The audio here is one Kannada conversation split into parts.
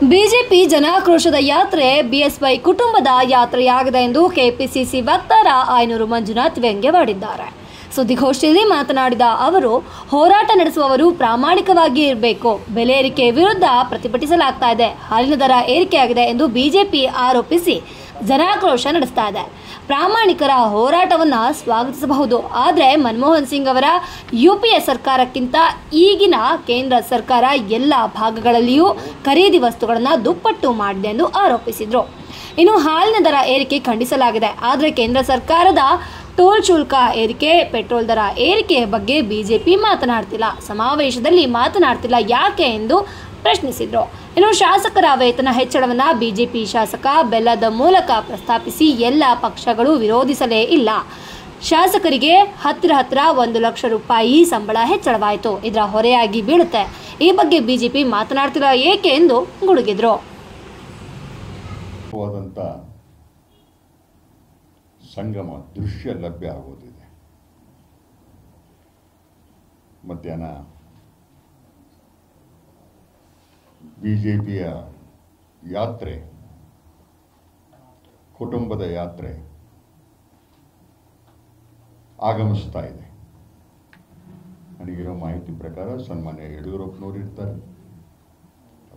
ಬಿಜೆಪಿ ಜನಾಕ್ರೋಶದ ಯಾತ್ರೆ ಬಿಎಸ್ವೈ ಕುಟುಂಬದ ಯಾತ್ರೆಯಾಗಿದೆ ಎಂದು ಕೆಪಿಸಿಸಿ ವಕ್ತಾರ ಆಯನೂರು ಮಂಜುನಾಥ್ ವ್ಯಂಗ್ಯವಾಡಿದ್ದಾರೆ. ಸುದ್ದಿಗೋಷ್ಠಿಯಲ್ಲಿ ಮಾತನಾಡಿದ ಅವರು, ಹೋರಾಟ ನಡೆಸುವವರು ಪ್ರಾಮಾಣಿಕವಾಗಿ ಇರಬೇಕು. ಬೆಲೆ ಏರಿಕೆ ವಿರುದ್ಧ ಪ್ರತಿಭಟಿಸಲಾಗ್ತಾ ಇದೆ. ಹಾಲಿನ ದರ ಏರಿಕೆಯಾಗಿದೆ ಎಂದು ಬಿಜೆಪಿ ಆರೋಪಿಸಿ ಜನಾಕ್ರೋಶ ನಡೆಸ್ತಾ ಇದೆ. ಪ್ರಾಮಾಣಿಕರ ಹೋರಾಟವನ್ನು ಸ್ವಾಗತಿಸಬಹುದು. ಆದರೆ ಮನಮೋಹನ್ ಸಿಂಗ್ ಅವರ ಯುಪಿಎ ಸರ್ಕಾರಕ್ಕಿಂತ ಈಗಿನ ಕೇಂದ್ರ ಸರ್ಕಾರ ಎಲ್ಲ ಭಾಗಗಳಲ್ಲಿಯೂ ಖರೀದಿ ವಸ್ತುಗಳನ್ನು ದುಪ್ಪಟ್ಟು ಮಾಡಿದೆ ಎಂದು ಆರೋಪಿಸಿದರು. ಇನ್ನು ಹಾಲಿನ ದರ ಏರಿಕೆ ಖಂಡಿಸಲಾಗಿದೆ. ಆದರೆ ಕೇಂದ್ರ ಸರ್ಕಾರದ ಟೋಲ್ ಶುಲ್ಕ ಏರಿಕೆ, ಪೆಟ್ರೋಲ್ ದರ ಏರಿಕೆಯ ಬಗ್ಗೆ ಬಿಜೆಪಿ ಮಾತನಾಡ್ತಿಲ್ಲ, ಸಮಾವೇಶದಲ್ಲಿ ಮಾತನಾಡ್ತಿಲ್ಲ ಯಾಕೆ ಎಂದು ಪ್ರಶ್ನಿಸಿದರು. ಇನ್ನು ಶಾಸಕರ ವೇತನ ಹೆಚ್ಚಳವನ್ನು ಬಿಜೆಪಿ ಶಾಸಕ ಬೆಲ್ಲದ ಮೂಲಕ ಪ್ರಸ್ತಾಪಿಸಿ ಎಲ್ಲ ಪಕ್ಷಗಳು ವಿರೋಧಿಸಲೇ ಇಲ್ಲ. ಶಾಸಕರಿಗೆ ಹತ್ತಿರ 1 ಲಕ್ಷ ರೂಪಾಯಿ ಸಂಬಳ ಹೆಚ್ಚಳವಾಯಿತು. ಇದರ ಹೊರೆಯಾಗಿ ಬೀಳುತ್ತೆ. ಈ ಬಗ್ಗೆ ಬಿಜೆಪಿ ಮಾತನಾಡ್ತಿಲ್ಲ ಏಕೆ ಎಂದು ಗುಡುಗಿದ್ರು. ಸಂಗಮ ದೃಶ್ಯ ಲಭ್ಯ ಆಗೋದಿದೆ. ಮಧ್ಯಾಹ್ನ ಬಿಜೆಪಿಯ ಯಾತ್ರೆ, ಕುಟುಂಬದ ಯಾತ್ರೆ ಆಗಮಿಸ್ತಾ ಇದೆ. ನನಗಿರೋ ಮಾಹಿತಿ ಪ್ರಕಾರ ಸನ್ಮಾನ್ಯ ಯಡಿಯೂರಪ್ಪನವರು ಇರ್ತಾರೆ,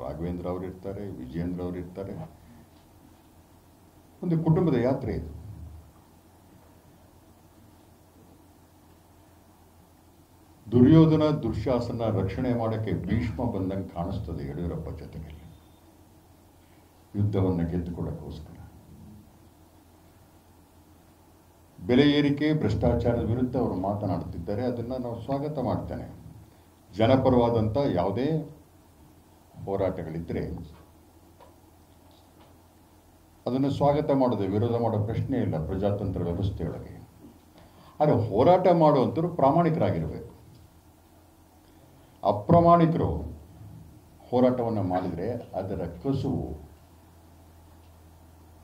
ರಾಘವೇಂದ್ರ ಅವರು ಇರ್ತಾರೆ, ವಿಜಯೇಂದ್ರ ಅವರು ಇರ್ತಾರೆ. ಒಂದು ಕುಟುಂಬದ ಯಾತ್ರೆ ಇದು. ದುರ್ಯೋಧನ ದುಶ್ಯಾಸನ ರಕ್ಷಣೆ ಮಾಡೋಕ್ಕೆ ಭೀಷ್ಮ ಬಂದಂಗೆ ಕಾಣಿಸ್ತದೆ ಯಡಿಯೂರಪ್ಪ ಜೊತೆಗೆ, ಯುದ್ಧವನ್ನು ಗೆದ್ದುಕೊಳ್ಳೋಕ್ಕೋಸ್ಕರ. ಬೆಲೆ ಏರಿಕೆ, ಭ್ರಷ್ಟಾಚಾರದ ವಿರುದ್ಧ ಅವರು ಮಾತನಾಡುತ್ತಿದ್ದಾರೆ. ಅದನ್ನು ನಾವು ಸ್ವಾಗತ ಮಾಡ್ತೇನೆ. ಜನಪರವಾದಂಥ ಯಾವುದೇ ಹೋರಾಟಗಳಿದ್ದರೆ ಅದನ್ನು ಸ್ವಾಗತ ಮಾಡೋದು, ವಿರೋಧ ಮಾಡೋ ಪ್ರಶ್ನೆ ಇಲ್ಲ ಪ್ರಜಾತಂತ್ರ ವ್ಯವಸ್ಥೆಯೊಳಗೆ. ಆದರೆ ಹೋರಾಟ ಮಾಡುವಂಥವ್ರು ಪ್ರಾಮಾಣಿಕರಾಗಿರಬೇಕು. ಅಪ್ರಾಮಾಣಿಕರು ಹೋರಾಟವನ್ನು ಮಾಡಿದರೆ ಅದರ ಕಸುವು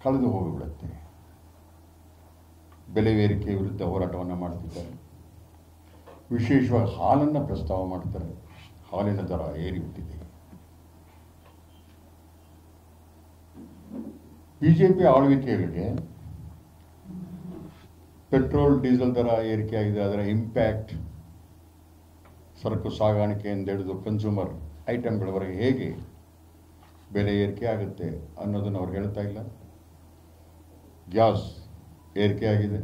ಕಳೆದು ಹೋಗಿಬಿಡುತ್ತೆ. ಬೆಲೆ ಏರಿಕೆ ವಿರುದ್ಧ ಹೋರಾಟವನ್ನು ಮಾಡ್ತಿದ್ದಾರೆ. ವಿಶೇಷವಾಗಿ ಹಾಲನ್ನು ಪ್ರಸ್ತಾವ ಮಾಡ್ತಾರೆ. ಹಾಲಿನ ದರ ಏರಿಬಿಟ್ಟಿದೆ. ಬಿಜೆಪಿ ಆಳ್ವಿಕೆಗಳಿಗೆ ಪೆಟ್ರೋಲ್ ಡೀಸೆಲ್ ದರ ಏರಿಕೆಯಾಗಿದೆ. ಅದರ ಇಂಪ್ಯಾಕ್ಟ್ ಸರಕು ಸಾಗಾಣಿಕೆಯಿಂದ ಹಿಡಿದು ಕನ್ಸ್ಯೂಮರ್ ಐಟಮ್ಗಳವರೆಗೆ ಹೇಗೆ ಬೆಲೆ ಏರಿಕೆ ಆಗುತ್ತೆ ಅನ್ನೋದನ್ನು ಅವ್ರು ಹೇಳ್ತಾ ಇಲ್ಲ. ಗ್ಯಾಸ್ ಏರಿಕೆಯಾಗಿದೆ,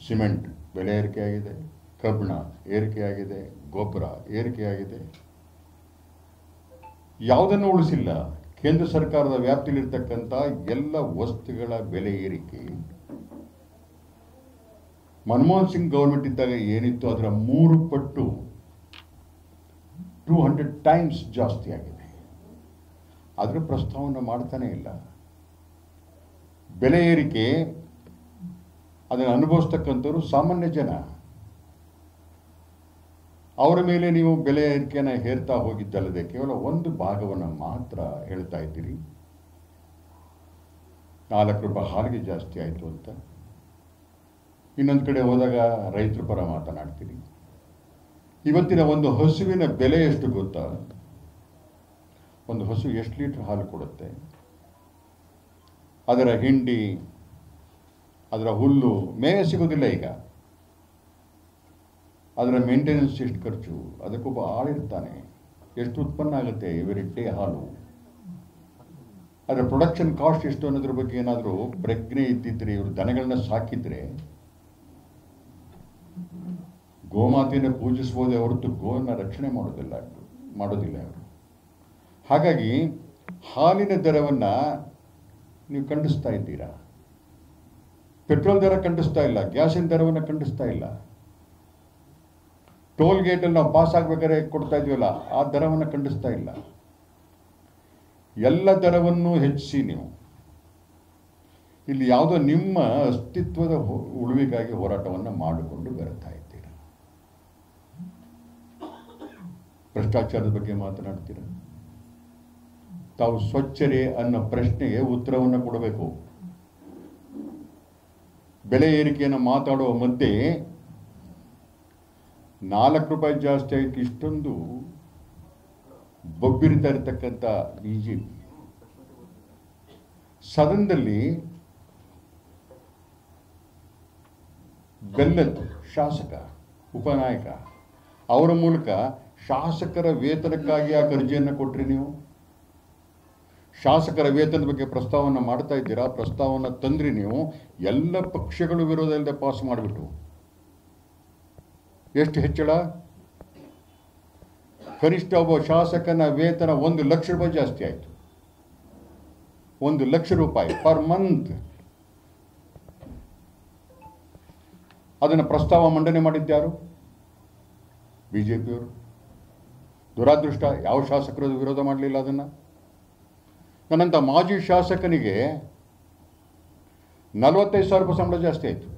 ಸಿಮೆಂಟ್ ಬೆಲೆ ಏರಿಕೆಯಾಗಿದೆ, ಕಬ್ಬಿಣ ಏರಿಕೆಯಾಗಿದೆ, ಗೊಬ್ಬರ ಏರಿಕೆಯಾಗಿದೆ. ಯಾವುದನ್ನು ಉಳಿಸಿಲ್ಲ. ಕೇಂದ್ರ ಸರ್ಕಾರದ ವ್ಯಾಪ್ತಿಯಲ್ಲಿರ್ತಕ್ಕಂಥ ಎಲ್ಲ ವಸ್ತುಗಳ ಬೆಲೆ ಏರಿಕೆ ಮನಮೋಹನ್ ಸಿಂಗ್ ಗೌರ್ಮೆಂಟ್ ಇದ್ದಾಗ ಏನಿತ್ತು ಅದರ 3 ಪಟ್ಟು 200 ಟೈಮ್ಸ್ ಜಾಸ್ತಿ ಆಗಿದೆ. ಅದರ ಪ್ರಸ್ತಾವನೆ ಮಾಡ್ತಾನೆ ಇಲ್ಲ. ಬೆಲೆ ಏರಿಕೆ ಅದನ್ನು ಅನುಭವಿಸ್ತಕ್ಕಂಥವ್ರು ಸಾಮಾನ್ಯ ಜನ. ಅವರ ಮೇಲೆ ನೀವು ಬೆಲೆ ಏರಿಕೆಯನ್ನು ಹೇರ್ತಾ ಹೋಗಿದ್ದಲ್ಲದೆ ಕೇವಲ ಒಂದು ಭಾಗವನ್ನು ಮಾತ್ರ ಹೇಳ್ತಾ ಇದ್ದೀರಿ. 4 ರೂಪಾಯಿ ಹಾಲಿಗೆ ಜಾಸ್ತಿ ಆಯಿತು ಅಂತ. ಇನ್ನೊಂದು ಕಡೆ ಹೋದಾಗ ರೈತರ ಪರ ಮಾತನಾಡ್ತೀರಿ. ಇವತ್ತಿನ ಒಂದು ಹಸುವಿನ ಬೆಲೆ ಎಷ್ಟು ಗೊತ್ತಾ? ಒಂದು ಹಸು ಎಷ್ಟು ಲೀಟರ್ ಹಾಲು ಕೊಡುತ್ತೆ? ಅದರ ಹಿಂಡಿ, ಅದರ ಹುಲ್ಲು, ಮೇವು ಸಿಗೋದಿಲ್ಲ ಈಗ. ಅದರ ಮೇಂಟೆನೆನ್ಸ್ ಎಷ್ಟು ಖರ್ಚು? ಅದಕ್ಕೊಬ್ಬ ಆಳಿರ್ತಾನೆ. ಎಷ್ಟು ಉತ್ಪನ್ನ ಆಗುತ್ತೆ ಎವ್ರಿ ಡೇ ಹಾಲು? ಅದರ ಪ್ರೊಡಕ್ಷನ್ ಕಾಸ್ಟ್ ಎಷ್ಟು ಅನ್ನೋದ್ರ ಬಗ್ಗೆ ಏನಾದರೂ ಪ್ರಜ್ಞೆ ಇದ್ದಿದ್ರೆ, ಇವರು ದನಗಳನ್ನ ಸಾಕಿದ್ರೆ ಗೋಮಾತೆಯನ್ನು ಪೂಜಿಸಬಹುದೇ ಹೊರತು ಗೋವನ್ನು ರಕ್ಷಣೆ ಮಾಡೋದಿಲ್ಲ ಅವರು. ಹಾಗಾಗಿ ಹಾಲಿನ ದರವನ್ನು ನೀವು ಖಂಡಿಸ್ತಾ ಇದ್ದೀರಾ. ಪೆಟ್ರೋಲ್ ದರ ಖಂಡಿಸ್ತಾ ಇಲ್ಲ, ಗ್ಯಾಸಿನ ದರವನ್ನು ಖಂಡಿಸ್ತಾ ಇಲ್ಲ. ಟೋಲ್ ಗೇಟಲ್ಲಿ ನಾವು ಪಾಸ್ ಆಗಬೇಕಾದ್ರೆ ಕೊಡ್ತಾ ಇದೀವಲ್ಲ ಆ ದರವನ್ನು ಖಂಡಿಸ್ತಾ ಇಲ್ಲ. ಎಲ್ಲ ದರವನ್ನು ಹೆಚ್ಚಿಸಿ ನೀವು ಇಲ್ಲಿ ಯಾವುದೋ ನಿಮ್ಮ ಅಸ್ತಿತ್ವದ ಉಳಿವಿಗಾಗಿ ಹೋರಾಟವನ್ನು ಮಾಡಿಕೊಂಡು ಬರ್ತಾ ಇದ್ದೀರಾ. ಭ್ರಷ್ಟಾಚಾರದ ಬಗ್ಗೆ ಮಾತನಾಡ್ತೀರ. ತಾವು ಸ್ವಚ್ಛರೇ ಅನ್ನೋ ಪ್ರಶ್ನೆಗೆ ಉತ್ತರವನ್ನು ಕೊಡಬೇಕು. ಬೆಲೆ ಏರಿಕೆಯನ್ನು ಮಾತಾಡುವ ಮಧ್ಯೆ 4 ರೂಪಾಯಿ ಜಾಸ್ತಿ ಆಯ್ತು, ಇಷ್ಟೊಂದು ಬೊಬ್ಬಿರಿತಾ ಇರತಕ್ಕಂಥ BJP ಸದನದಲ್ಲಿ ಬೆಲ್ಲದ್ದು ಶಾಸಕ ಉಪನಾಯಕ ಅವರ ಮೂಲಕ ಶಾಸಕರ ವೇತನಕ್ಕಾಗಿ ಯಾಕೆ ಅರ್ಜಿಯನ್ನು ಕೊಟ್ರಿ ನೀವು? ಶಾಸಕರ ವೇತನದ ಬಗ್ಗೆ ಪ್ರಸ್ತಾವವನ್ನು ಮಾಡ್ತಾ ಇದ್ದೀರಾ, ಪ್ರಸ್ತಾವವನ್ನು ತಂದ್ರಿ ನೀವು, ಎಲ್ಲ ಪಕ್ಷಗಳು ವಿರೋಧ ಇಲ್ಲದೆ ಪಾಸ್ ಮಾಡಿಬಿಟ್ಟು. ಎಷ್ಟು ಹೆಚ್ಚಳ? ಕನಿಷ್ಠ ಒಬ್ಬ ಶಾಸಕನ ವೇತನ 1 ಲಕ್ಷ ರೂಪಾಯಿ ಜಾಸ್ತಿ ಆಯಿತು. 1 ಲಕ್ಷ ರೂಪಾಯಿ ಪರ್ ಮಂತ್. ಅದನ್ನು ಪ್ರಸ್ತಾವ ಮಂಡನೆ ಮಾಡಿದ್ಯಾರು? BJPಯವರು. ದುರಾದೃಷ್ಟ, ಯಾವ ಶಾಸಕರು ವಿರೋಧ ಮಾಡಲಿಲ್ಲ ಅದನ್ನು. ನನ್ನಂಥ ಮಾಜಿ ಶಾಸಕನಿಗೆ 45,000 ರೂಪಾಯಿ ಸಂಬಳ ಜಾಸ್ತಿ ಆಯಿತು.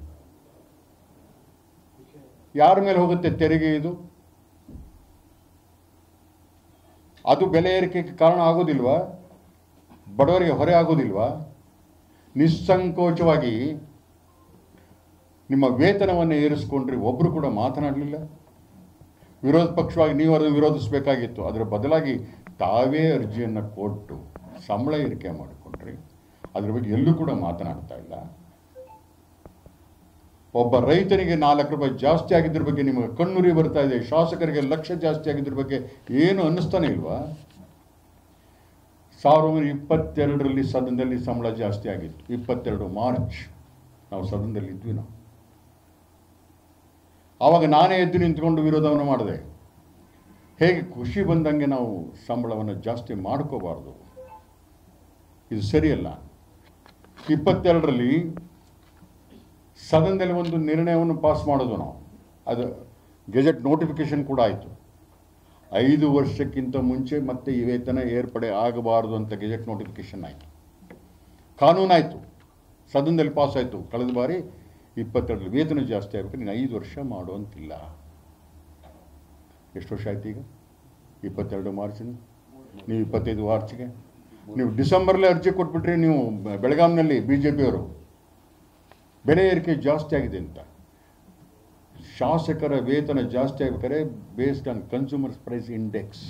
ಯಾರ ಮೇಲೆ ಹೋಗುತ್ತೆ ತೆರಿಗೆ ಇದು? ಅದು ಬೆಲೆ ಏರಿಕೆಗೆ ಕಾರಣ ಆಗೋದಿಲ್ವಾ? ಬಡವರಿಗೆ ಹೊರೆ ಆಗೋದಿಲ್ವಾ? ನಿಸ್ಸಂಕೋಚವಾಗಿ ನಿಮ್ಮ ವೇತನವನ್ನು ಏರಿಸ್ಕೊಂಡ್ರಿ, ಒಬ್ಬರು ಕೂಡ ಮಾತನಾಡಲಿಲ್ಲ. ವಿರೋಧ ಪಕ್ಷವಾಗಿ ನೀವು ಅದನ್ನು ವಿರೋಧಿಸಬೇಕಾಗಿತ್ತು. ಅದರ ಬದಲಾಗಿ ತಾವೇ ಅರ್ಜಿಯನ್ನು ಕೊಟ್ಟು ಸಂಬಳ ಏರಿಕೆ ಮಾಡಿಕೊಂಡ್ರಿ. ಅದ್ರ ಬಗ್ಗೆ ಎಲ್ಲೂ ಕೂಡ ಮಾತನಾಡ್ತಾ ಇಲ್ಲ. ಒಬ್ಬ ರೈತನಿಗೆ 4 ರೂಪಾಯಿ ಜಾಸ್ತಿ ಆಗಿದ್ರ ಬಗ್ಗೆ ನಿಮಗೆ ಕಣ್ಣುರಿ ಬರ್ತಾ ಇದೆ. ಶಾಸಕರಿಗೆ 1 ಲಕ್ಷ ಜಾಸ್ತಿ ಆಗಿದ್ರ ಬಗ್ಗೆ ಏನು ಅನ್ನಿಸ್ತಾನೆ ಇಲ್ವಾ? 1922ರಲ್ಲಿ ಸದನದಲ್ಲಿ ಸಂಬಳ ಜಾಸ್ತಿ ಆಗಿತ್ತು. 22 ಮಾರ್ಚ್ ನಾವು ಸದನದಲ್ಲಿ ಇದ್ವಿ. ನಾವು ಆವಾಗ ನಾನೇ ಎದ್ದು ನಿಂತ್ಕೊಂಡು ವಿರೋಧವನ್ನು ಮಾಡಿದೆ. ಹೇಗೆ ಖುಷಿ ಬಂದಂಗೆ ನಾವು ಸಂಬಳವನ್ನು ಜಾಸ್ತಿ ಮಾಡ್ಕೋಬಾರ್ದು, ಇದು ಸರಿಯಲ್ಲ. 22ರಲ್ಲಿ ಸದನದಲ್ಲಿ ಒಂದು ನಿರ್ಣಯವನ್ನು ಪಾಸ್ ಮಾಡೋದು ನಾವು. ಅದು ಗೆಜೆಟ್ ನೋಟಿಫಿಕೇಶನ್ ಕೂಡ ಆಯಿತು. 5 ವರ್ಷಕ್ಕಿಂತ ಮುಂಚೆ ಮತ್ತೆ ಈ ವೇತನ ಏರ್ಪಡೆ ಆಗಬಾರ್ದು ಅಂತ ಗೆಜೆಟ್ ನೋಟಿಫಿಕೇಶನ್ ಆಯಿತು, ಕಾನೂನಾಯಿತು, ಸದನದಲ್ಲಿ ಪಾಸ್ ಆಯಿತು. ಕಳೆದ ಬಾರಿ 22ರಲ್ಲಿ ವೇತನ ಜಾಸ್ತಿ ಆಗಬೇಕು, ನೀನು 5 ವರ್ಷ ಮಾಡುವಂತಿಲ್ಲ. ಎಷ್ಟು ವರ್ಷ ಆಯ್ತು ಈಗ? 22 ಮಾರ್ಚಿನ, ನೀವು 25 ಮಾರ್ಚ್ಗೆ, ನೀವು ಡಿಸೆಂಬರ್ಲೇ ಅರ್ಜಿ ಕೊಟ್ಬಿಟ್ರಿ. ನೀವು ಬೆಳಗಾಂನಲ್ಲಿ BJPಯವರು ಬೆಲೆ ಏರಿಕೆ ಜಾಸ್ತಿ ಆಗಿದೆ ಅಂತ. ಶಾಸಕರ ವೇತನ ಜಾಸ್ತಿ ಆಗಬೇಕಾದ್ರೆ based on consumers price index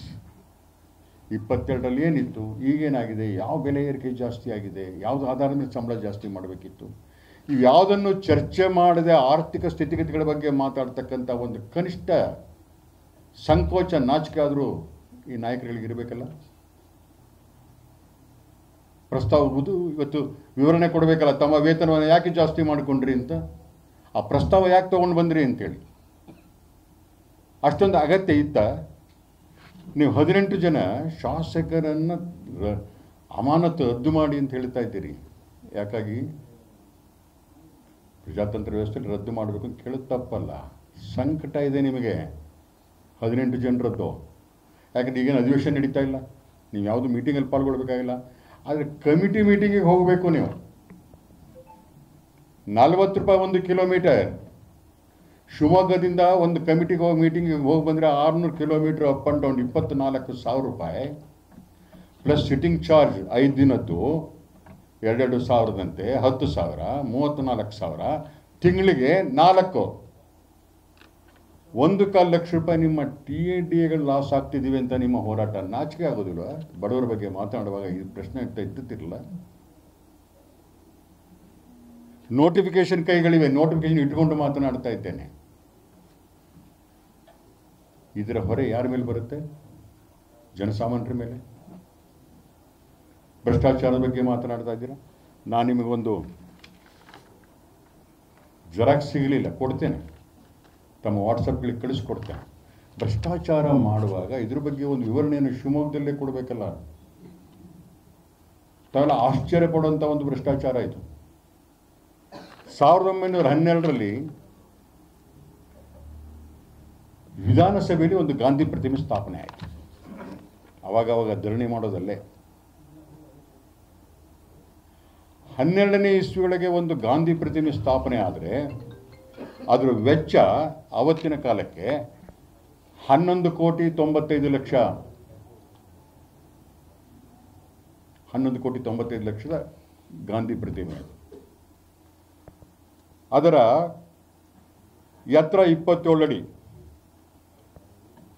22ರಲ್ಲಿ ಏನಿತ್ತು, ಈಗೇನಾಗಿದೆ, ಯಾವ ಬೆಲೆ ಏರಿಕೆ ಜಾಸ್ತಿ ಆಗಿದೆ, ಯಾವುದು ಆಧಾರದ ಮೇಲೆ ಸಂಬಳ ಜಾಸ್ತಿ ಮಾಡಬೇಕಿತ್ತು. ಇವು ಯಾವುದನ್ನು ಚರ್ಚೆ ಮಾಡದೆ ಆರ್ಥಿಕ ಸ್ಥಿತಿಗತಿಗಳ ಬಗ್ಗೆ ಮಾತಾಡ್ತಕ್ಕಂಥ ಒಂದು ಕನಿಷ್ಠ ಸಂಕೋಚ, ನಾಚಿಕೆ ಆದರೂ ಈ ನಾಯಕರುಗಳಿಗೆ ಇರಬೇಕಲ್ಲ. ಪ್ರಸ್ತಾವ ಇವತ್ತು ವಿವರಣೆ ಕೊಡಬೇಕಲ್ಲ, ತಮ್ಮ ವೇತನವನ್ನು ಯಾಕೆ ಜಾಸ್ತಿ ಮಾಡಿಕೊಂಡ್ರಿ ಅಂತ. ಆ ಪ್ರಸ್ತಾವ ಯಾಕೆ ತೊಗೊಂಡು ಬಂದ್ರಿ ಅಂತೇಳಿ ಅಷ್ಟೊಂದು ಅಗತ್ಯ ಇತ್ತ? ನೀವು 18 ಜನ ಶಾಸಕರನ್ನು ಅಮಾನತು ರದ್ದು ಮಾಡಿ ಅಂತ ಹೇಳ್ತಾ ಇದ್ದೀರಿ. ಯಾಕಾಗಿ? ಪ್ರಜಾತಂತ್ರ ವ್ಯವಸ್ಥೆಯಲ್ಲಿ ರದ್ದು ಮಾಡಬೇಕು ಅಂತ ಕೇಳೋದು ತಪ್ಪಲ್ಲ. ಸಂಕಟ ಇದೆ ನಿಮಗೆ 18 ಜನರದ್ದು. ಯಾಕಂದ್ರೆ ಈಗೇನು ಅಧಿವೇಶನ ನಡೀತಾ ಇಲ್ಲ, ನೀವು ಯಾವುದು ಮೀಟಿಂಗಲ್ಲಿ ಪಾಲ್ಗೊಳ್ಬೇಕಾಗಿಲ್ಲ. ಆದರೆ ಕಮಿಟಿ ಮೀಟಿಂಗಿಗೆ ಹೋಗಬೇಕು. ನೀವು 40 ರೂಪಾಯಿ 1 ಕಿಲೋಮೀಟರ್. ಶಿವಮೊಗ್ಗದಿಂದ ಒಂದು ಕಮಿಟಿಗೆ ಹೋಗಿ ಮೀಟಿಂಗಿಗೆ ಹೋಗಿ ಬಂದರೆ 600 ಕಿಲೋಮೀಟರ್ ಅಪ್ ಆ್ಯಂಡ್ ಡೌನ್ 24,000 ರೂಪಾಯಿ ಪ್ಲಸ್ ಸಿಟ್ಟಿಂಗ್ ಚಾರ್ಜ್ 5 ದಿನದ್ದು 2,2 ಸಾವಿರದಂತೆ 10,000, 34,000 ತಿಂಗಳಿಗೆ 4 1.25 ಲಕ್ಷ ರೂಪಾಯಿ ನಿಮ್ಮ TADAಗಳು ಲಾಸ್ ಆಗ್ತಿದ್ದೀವಿ ಅಂತ ನಿಮ್ಮ ಹೋರಾಟ ನಾಚಿಕೆ ಆಗೋದಿಲ್ವ? ಬಡವರ ಬಗ್ಗೆ ಮಾತನಾಡುವಾಗ ಈ ಪ್ರಶ್ನೆ ಅಂತ ಇದ್ದಿರಲಿಲ್ಲ. ನೋಟಿಫಿಕೇಶನ್ ಕೈಗಳಿವೆ, ನೋಟಿಫಿಕೇಶನ್ ಇಟ್ಕೊಂಡು ಮಾತನಾಡ್ತಾ ಇದ್ದೇನೆ. ಇದರ ಹೊರೆ ಯಾರ ಮೇಲೆ ಬರುತ್ತೆ? ಜನಸಾಮಾನ್ಯರ ಮೇಲೆ. ಭ್ರಷ್ಟಾಚಾರದ ಬಗ್ಗೆ ಮಾತನಾಡ್ತಾ ಇದ್ದೀರಾ. ನಾನು ನಿಮಗೊಂದು ಜೆರಾಕ್ಸ್ ಸಿಗಲಿಲ್ಲ, ಕೊಡ್ತೇನೆ, ತಮ್ಮ ವಾಟ್ಸಪ್ಗಳಿಗೆ ಕಳಿಸ್ಕೊಡ್ತೇನೆ. ಭ್ರಷ್ಟಾಚಾರ ಮಾಡುವಾಗ ಇದ್ರ ಬಗ್ಗೆ ಒಂದು ವಿವರಣೆಯನ್ನು ಶಿವಮೊಗ್ಗದಲ್ಲೇ ಕೊಡಬೇಕಲ್ಲ. ತಾವೆಲ್ಲ ಆಶ್ಚರ್ಯ ಪಡುವಂಥ ಒಂದು ಭ್ರಷ್ಟಾಚಾರ ಇದು. 1912ರಲ್ಲಿ ವಿಧಾನಸಭೆಯಲ್ಲಿ ಒಂದು ಗಾಂಧಿ ಪ್ರತಿಮೆ ಸ್ಥಾಪನೆ ಆಯಿತು. ಅವಾಗ ಧರಣಿ ಮಾಡೋದಲ್ಲೇ 12ನೇ ಇಸ್ವಿಯೊಳಗೆ ಒಂದು ಗಾಂಧಿ ಪ್ರತಿಮೆ ಸ್ಥಾಪನೆ ಆದರೆ ಅದರ ವೆಚ್ಚ ಆವತ್ತಿನ ಕಾಲಕ್ಕೆ 11,95,00,000 11,95,00,000 ಗಾಂಧಿ ಪ್ರತಿಮೆ. ಅದರ ಎತ್ತರ 27 ಅಡಿ,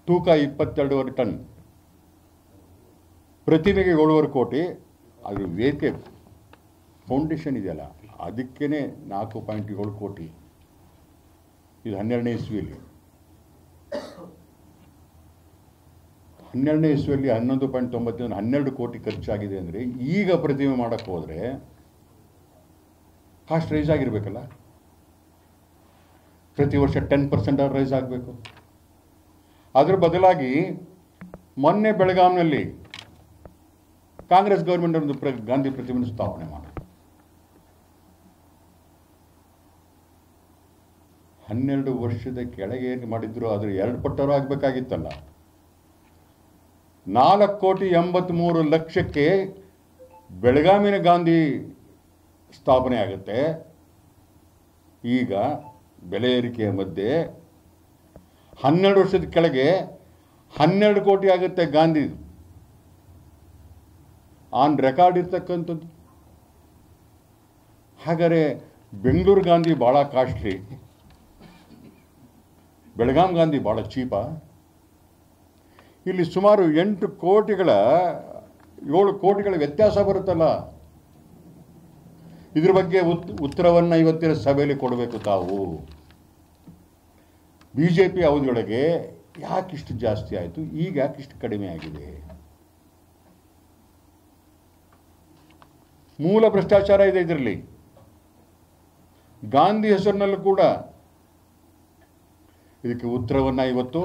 ತೂಕ 22.5 ಟನ್. ಪ್ರತಿಮೆಗೆ 7.5 ಕೋಟಿ, ಅದ್ರ ವೇದಿಕೆ ಫೌಂಡೇಶನ್ ಇದೆಯಲ್ಲ ಅದಕ್ಕೇ 4.7 ಕೋಟಿ. ಇದು 12ನೇ ಇಸ್ವಿಯಲ್ಲಿ 11.90 12 ಕೋಟಿ ಖರ್ಚಾಗಿದೆ ಅಂದರೆ ಈಗ ಪ್ರತಿಮೆ ಮಾಡೋಕ್ಕೆ ಹೋದರೆ ಕಾಸ್ಟ್ ರೈಸ್ ಆಗಿರಬೇಕಲ್ಲ. ಪ್ರತಿ ವರ್ಷ 10% ರೈಸ್ ಆಗಬೇಕು. ಅದರ ಬದಲಾಗಿ ಮೊನ್ನೆ ಬೆಳಗಾಂನಲ್ಲಿ ಕಾಂಗ್ರೆಸ್ ಗೌರ್ಮೆಂಟ್ ಒಂದು ಗಾಂಧಿ ಪ್ರತಿಮೆಯನ್ನು ಸ್ಥಾಪನೆ ಮಾಡಿ 12 ವರ್ಷದ ಕೆಳಗೆ ಏನು ಮಾಡಿದ್ರು ಅದ್ರ 2 ಪಟ್ಟರು ಆಗಬೇಕಾಗಿತ್ತಲ್ಲ. 4,83,00,000ಕ್ಕೆ ಬೆಳಗಾವಿನ ಗಾಂಧಿ ಸ್ಥಾಪನೆ ಆಗುತ್ತೆ. ಈಗ ಬೆಲೆ ಏರಿಕೆಯ ಮಧ್ಯೆ 12 ವರ್ಷದ ಕೆಳಗೆ 12 ಕೋಟಿ ಆಗುತ್ತೆ ಗಾಂಧಿ. ಆನ್ ರೆಕಾರ್ಡ್ ಇರ್ತಕ್ಕಂಥದ್ದು. ಹಾಗಾದರೆ ಬೆಂಗಳೂರು ಗಾಂಧಿ ಭಾಳ ಕಾಸ್ಟ್ಲಿ, ಬೆಳಗಾಂ ಗಾಂಧಿ ಭಾಳ ಚೀಪಾ? ಇಲ್ಲಿ ಸುಮಾರು 7 ಕೋಟಿಗಳ ವ್ಯತ್ಯಾಸ ಬರುತ್ತಲ್ಲ. ಇದ್ರ ಬಗ್ಗೆ ಉತ್ತರವನ್ನು ಇವತ್ತಿನ ಸಭೆಯಲ್ಲಿ ಕೊಡಬೇಕು ತಾವು. BJP ಅವಧಿಯೊಳಗೆ ಯಾಕಿಷ್ಟು ಜಾಸ್ತಿ ಆಯಿತು, ಈಗ ಯಾಕಿಷ್ಟು ಕಡಿಮೆ ಆಗಿದೆ? ಮೂಲ ಭ್ರಷ್ಟಾಚಾರ ಇದೆ ಇದರಲ್ಲಿ. ಗಾಂಧಿ ಹೆಸರಿನಲ್ಲೂ ಕೂಡ ಇದಕ್ಕೆ ಉತ್ತರವನ್ನು ಇವತ್ತು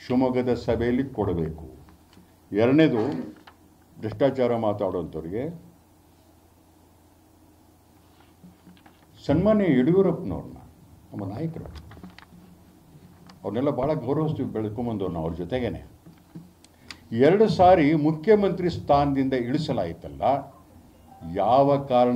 ಶಿವಮೊಗ್ಗದ ಸಭೆಯಲ್ಲಿ ಕೊಡಬೇಕು. ಎರಡನೇದು, ಭ್ರಷ್ಟಾಚಾರ ಮಾತಾಡುವಂಥವ್ರಿಗೆ ಸನ್ಮಾನ್ಯ ಯಡಿಯೂರಪ್ಪನವ್ರನ್ನ, ನಮ್ಮ ನಾಯಕರು, ಅವ್ರನ್ನೆಲ್ಲ ಭಾಳ ಗೌರವಿಸ್ತೀವಿ, ಬೆಳ್ಕೊಂಬಂದವ್ರು ನಾವು ಅವ್ರ ಜೊತೆಗೇನೆ. 2 ಸಾರಿ ಮುಖ್ಯಮಂತ್ರಿ ಸ್ಥಾನದಿಂದ ಇಳಿಸಲಾಯಿತಲ್ಲ, ಯಾವ ಕಾರಣ